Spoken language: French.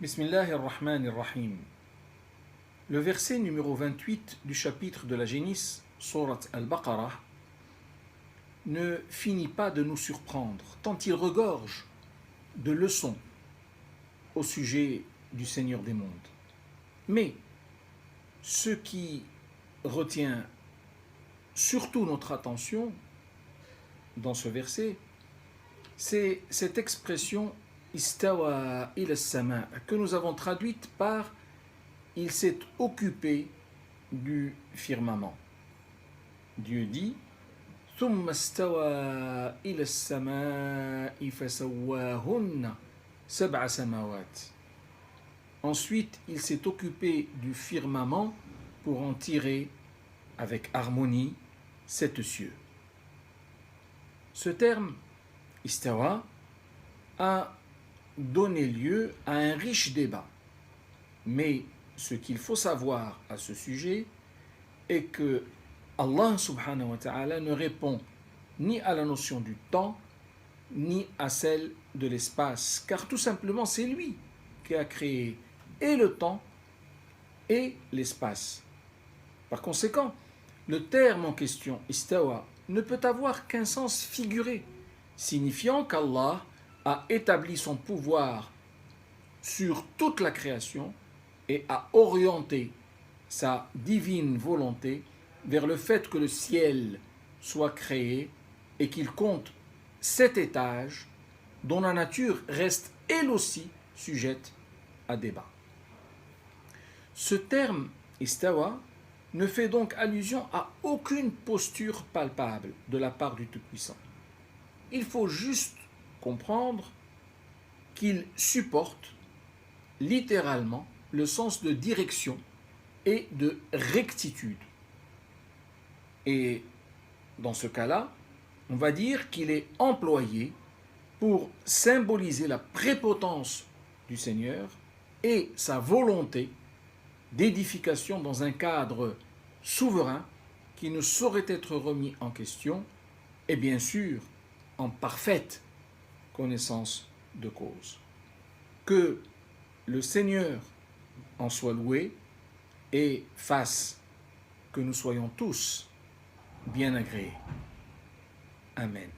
Bismillahirrahmanirrahim. Le verset numéro 28 du chapitre de la Génisse, Surat al-Baqarah, ne finit pas de nous surprendre, tant il regorge de leçons au sujet du Seigneur des mondes. Mais ce qui retient surtout notre attention dans ce verset, c'est cette expression istawa ila sama que nous avons traduite par il s'est occupé du firmament. Dieu dit thumma istawa ila samai fasawwahunna sab'a samawat. Ensuite, il s'est occupé du firmament pour en tirer avec harmonie 7 cieux. Ce terme istawa a donné lieu à un riche débat. Mais ce qu'il faut savoir à ce sujet est que Allah subhanahu wa ta'ala ne répond ni à la notion du temps, ni à celle de l'espace, car tout simplement c'est lui qui a créé et le temps et l'espace. Par conséquent, le terme en question, istawa, ne peut avoir qu'un sens figuré, signifiant qu'Allah a établi son pouvoir sur toute la création et a orienté sa divine volonté vers le fait que le ciel soit créé et qu'il compte 7 étages dont la nature reste elle aussi sujette à débat. Ce terme istawa ne fait donc allusion à aucune posture palpable de la part du Tout-Puissant. Il faut juste comprendre qu'il supporte littéralement le sens de direction et de rectitude. Et dans ce cas-là, on va dire qu'il est employé pour symboliser la prépotence du Seigneur et sa volonté d'édification dans un cadre souverain qui ne saurait être remis en question et bien sûr en parfaite connaissance de cause. Que le Seigneur en soit loué et fasse que nous soyons tous bien agréés. Amen.